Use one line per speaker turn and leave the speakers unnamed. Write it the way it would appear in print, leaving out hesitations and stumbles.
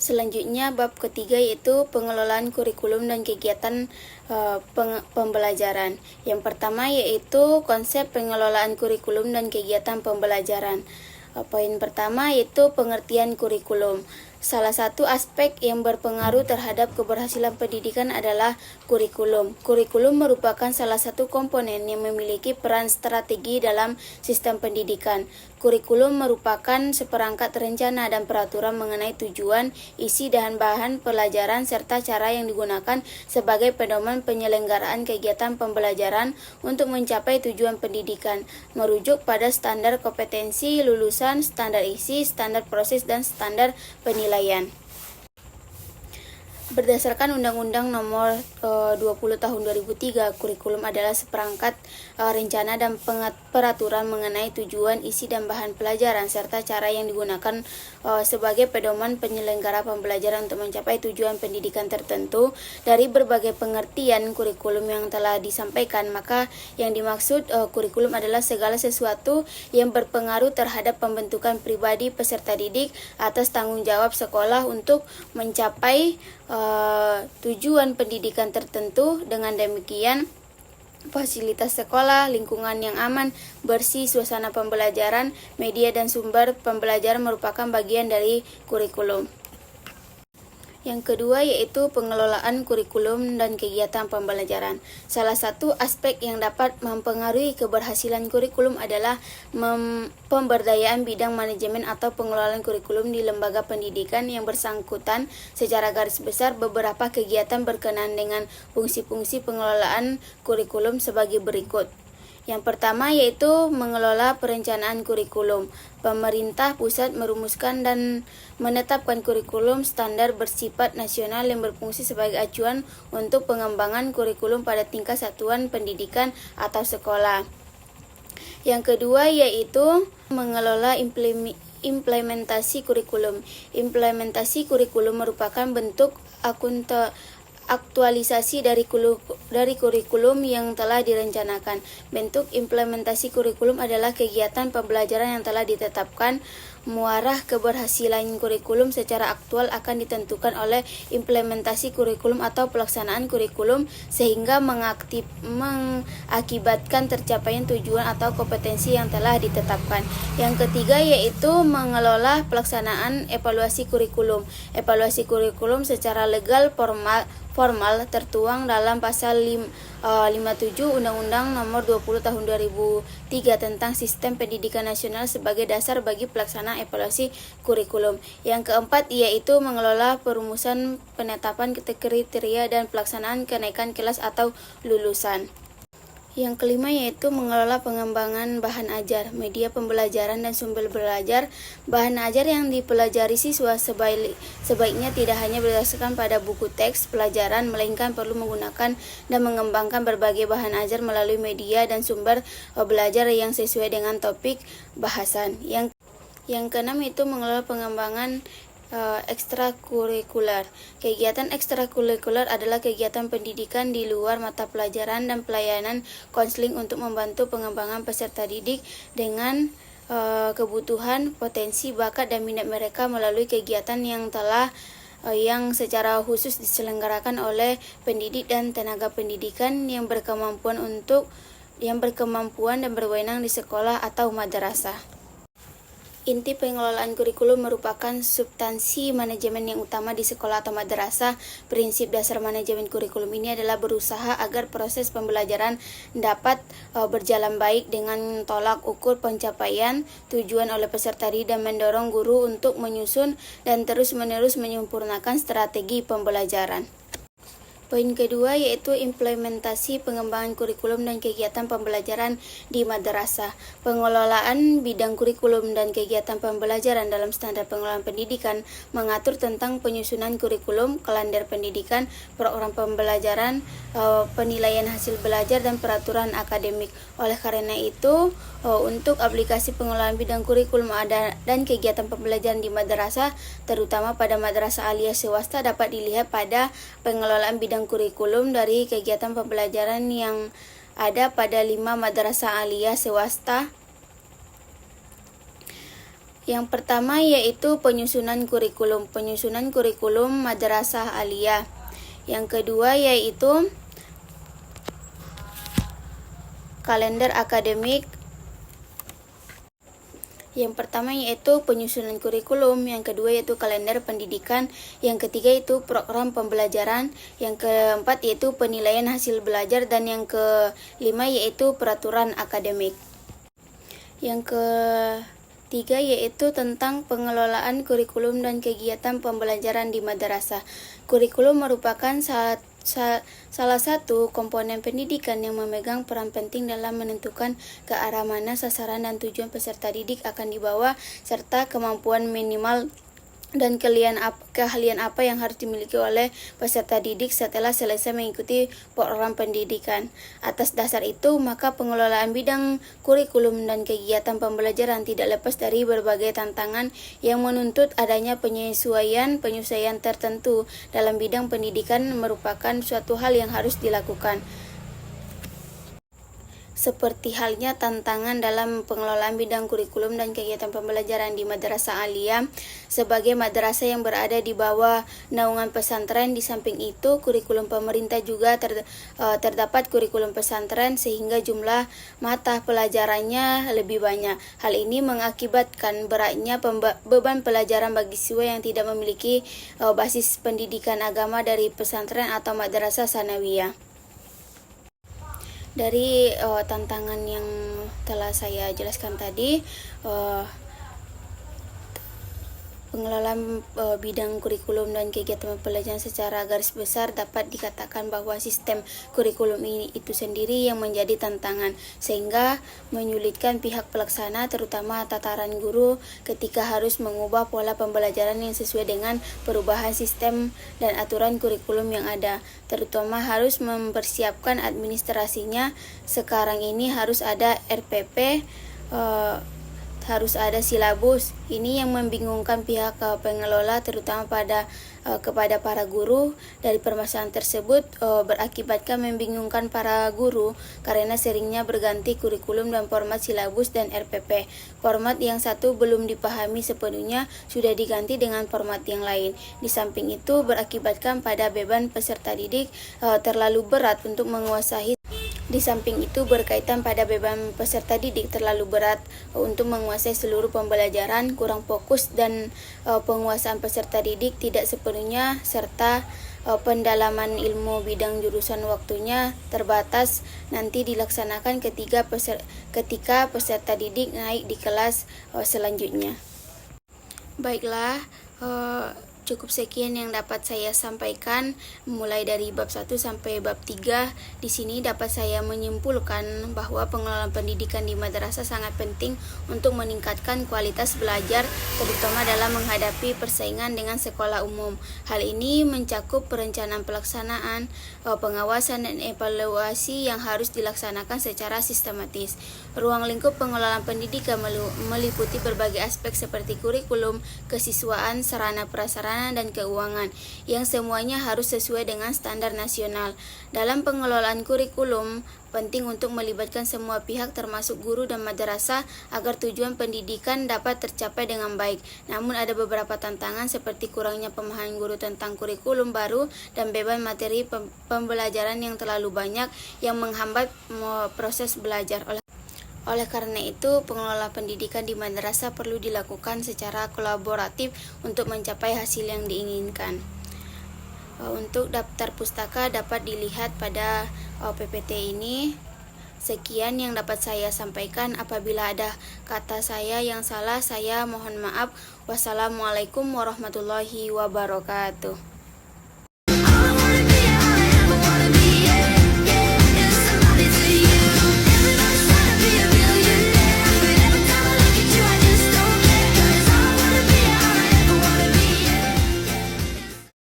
Selanjutnya bab ketiga yaitu pengelolaan kurikulum dan kegiatan pembelajaran. Yang pertama yaitu konsep pengelolaan kurikulum dan kegiatan pembelajaran. Poin pertama yaitu pengertian kurikulum. Salah satu aspek yang berpengaruh terhadap keberhasilan pendidikan adalah kurikulum. Kurikulum merupakan salah satu komponen yang memiliki peran strategi dalam sistem pendidikan. Kurikulum merupakan seperangkat rencana dan peraturan mengenai tujuan, isi dan bahan pelajaran serta cara yang digunakan sebagai pedoman penyelenggaraan kegiatan pembelajaran untuk mencapai tujuan pendidikan, merujuk pada standar kompetensi lulusan, standar isi, standar proses, dan standar penilaian. Berdasarkan Undang-Undang Nomor 20 Tahun 2003, kurikulum adalah seperangkat rencana dan peraturan mengenai tujuan, isi dan bahan pelajaran serta cara yang digunakan sebagai pedoman penyelenggara pembelajaran untuk mencapai tujuan pendidikan tertentu. Dari berbagai pengertian kurikulum yang telah disampaikan, maka yang dimaksud kurikulum adalah segala sesuatu yang berpengaruh terhadap pembentukan pribadi peserta didik atas tanggung jawab sekolah untuk mencapai tujuan pendidikan tertentu. Dengan demikian, fasilitas sekolah, lingkungan yang aman, bersih, suasana pembelajaran, media dan sumber pembelajaran merupakan bagian dari kurikulum. Yang kedua yaitu pengelolaan kurikulum dan kegiatan pembelajaran. Salah satu aspek yang dapat mempengaruhi keberhasilan kurikulum adalah pemberdayaan bidang manajemen atau pengelolaan kurikulum di lembaga pendidikan yang bersangkutan. Secara garis besar, beberapa kegiatan berkenaan dengan fungsi-fungsi pengelolaan kurikulum sebagai berikut. Yang pertama yaitu mengelola perencanaan kurikulum. Pemerintah pusat merumuskan dan menetapkan kurikulum standar bersifat nasional yang berfungsi sebagai acuan untuk pengembangan kurikulum pada tingkat satuan pendidikan atau sekolah. Yang kedua yaitu mengelola implementasi kurikulum. Implementasi kurikulum merupakan bentuk aktualisasi dari kurikulum yang telah direncanakan. Bentuk implementasi kurikulum adalah kegiatan pembelajaran yang telah ditetapkan. Muarah keberhasilan kurikulum secara aktual akan ditentukan oleh implementasi kurikulum atau pelaksanaan kurikulum sehingga mengakibatkan tercapaian tujuan atau kompetensi yang telah ditetapkan. Yang ketiga yaitu mengelola pelaksanaan evaluasi kurikulum. Evaluasi kurikulum secara legal formal tertuang dalam pasal 57 Undang-Undang Nomor 20 Tahun 2003 tentang Sistem Pendidikan Nasional sebagai dasar bagi pelaksanaan evaluasi kurikulum. Yang keempat yaitu mengelola perumusan, penetapan kriteria dan pelaksanaan kenaikan kelas atau lulusan. Yang kelima yaitu mengelola pengembangan bahan ajar, media pembelajaran dan sumber belajar. Bahan ajar yang dipelajari siswa sebaiknya tidak hanya berdasarkan pada buku teks pelajaran, melainkan perlu menggunakan dan mengembangkan berbagai bahan ajar melalui media dan sumber belajar yang sesuai dengan topik bahasan. Yang keenam itu mengelola pengembangan ekstrakurikuler. Kegiatan ekstrakurikuler adalah kegiatan pendidikan di luar mata pelajaran dan pelayanan konseling untuk membantu pengembangan peserta didik dengan kebutuhan, potensi, bakat, dan minat mereka melalui kegiatan yang secara khusus diselenggarakan oleh pendidik dan tenaga pendidikan yang berkemampuan dan berwenang di sekolah atau madrasah. Inti pengelolaan kurikulum merupakan substansi manajemen yang utama di sekolah atau madrasah. Prinsip dasar manajemen kurikulum ini adalah berusaha agar proses pembelajaran dapat berjalan baik dengan tolak ukur pencapaian tujuan oleh peserta didik dan mendorong guru untuk menyusun dan terus-menerus menyempurnakan strategi pembelajaran. Poin kedua yaitu implementasi pengembangan kurikulum dan kegiatan pembelajaran di madrasah. Pengelolaan bidang kurikulum dan kegiatan pembelajaran dalam standar pengelolaan pendidikan mengatur tentang penyusunan kurikulum, kalender pendidikan, program pembelajaran, penilaian hasil belajar, dan peraturan akademik. Oleh karena itu, untuk aplikasi pengelolaan bidang kurikulum dan kegiatan pembelajaran di madrasah, terutama pada madrasah aliyah swasta, dapat dilihat pada pengelolaan bidang bidang kurikulum dari kegiatan pembelajaran yang ada pada 5 madrasah aliyah swasta. Yang pertama yaitu penyusunan kurikulum madrasah aliyah. Yang kedua yaitu kalender akademik. Yang pertama yaitu penyusunan kurikulum, yang kedua yaitu kalender pendidikan, yang ketiga yaitu program pembelajaran, yang keempat yaitu penilaian hasil belajar, dan yang kelima yaitu peraturan akademik. Yang ketiga yaitu tentang pengelolaan kurikulum dan kegiatan pembelajaran di madrasah. Kurikulum merupakan salah satu komponen pendidikan yang memegang peran penting dalam menentukan ke arah mana sasaran dan tujuan peserta didik akan dibawa, serta kemampuan minimal dan keahlian apa yang harus dimiliki oleh peserta didik setelah selesai mengikuti program pendidikan. Atas dasar itu, maka pengelolaan bidang kurikulum dan kegiatan pembelajaran tidak lepas dari berbagai tantangan yang menuntut adanya penyesuaian tertentu dalam bidang pendidikan, merupakan suatu hal yang harus dilakukan. Seperti halnya tantangan dalam pengelolaan bidang kurikulum dan kegiatan pembelajaran di madrasah aliyah sebagai madrasah yang berada di bawah naungan pesantren. Di samping itu, kurikulum pemerintah juga terdapat kurikulum pesantren sehingga jumlah mata pelajarannya lebih banyak. Hal ini mengakibatkan beratnya beban pelajaran bagi siswa yang tidak memiliki basis pendidikan agama dari pesantren atau madrasah sanawiyah. Dari tantangan yang telah saya jelaskan tadi, pengelolaan bidang kurikulum dan kegiatan pembelajaran secara garis besar dapat dikatakan bahwa sistem kurikulum ini itu sendiri yang menjadi tantangan, sehingga menyulitkan pihak pelaksana, terutama tataran guru, ketika harus mengubah pola pembelajaran yang sesuai dengan perubahan sistem dan aturan kurikulum yang ada, terutama harus mempersiapkan administrasinya. Sekarang ini harus ada RPP, harus ada silabus. Ini yang membingungkan pihak pengelola, terutama kepada para guru. Dari permasalahan tersebut berakibatkan membingungkan para guru karena seringnya berganti kurikulum dan format silabus dan RPP. Format yang satu belum dipahami sepenuhnya sudah diganti dengan format yang lain. Di samping itu berakibatkan pada beban peserta didik terlalu berat untuk menguasai. Di samping itu berkaitan pada beban peserta didik terlalu berat untuk menguasai seluruh pembelajaran, kurang fokus dan penguasaan peserta didik tidak sepenuhnya, serta pendalaman ilmu bidang jurusan waktunya terbatas nanti dilaksanakan ketika peserta didik naik di kelas selanjutnya. Baiklah, cukup sekian yang dapat saya sampaikan mulai dari bab 1 sampai bab 3. Di sini dapat saya menyimpulkan bahwa pengelolaan pendidikan di madrasah sangat penting untuk meningkatkan kualitas belajar, terutama dalam menghadapi persaingan dengan sekolah umum. Hal ini mencakup perencanaan pelaksanaan, pengawasan dan evaluasi yang harus dilaksanakan secara sistematis. Ruang lingkup pengelolaan pendidikan meliputi berbagai aspek seperti kurikulum, kesiswaan, sarana prasarana dan keuangan, yang semuanya harus sesuai dengan standar nasional. Dalam pengelolaan kurikulum, penting untuk melibatkan semua pihak termasuk guru dan madrasah agar tujuan pendidikan dapat tercapai dengan baik. Namun ada beberapa tantangan seperti kurangnya pemahaman guru tentang kurikulum baru dan beban materi pembelajaran yang terlalu banyak yang menghambat proses belajar. Oleh karena itu, pengelola pendidikan di madrasah perlu dilakukan secara kolaboratif untuk mencapai hasil yang diinginkan. Untuk daftar pustaka dapat dilihat pada PPT ini. Sekian yang dapat saya sampaikan. Apabila ada kata saya yang salah, saya mohon maaf. Wassalamualaikum warahmatullahi wabarakatuh.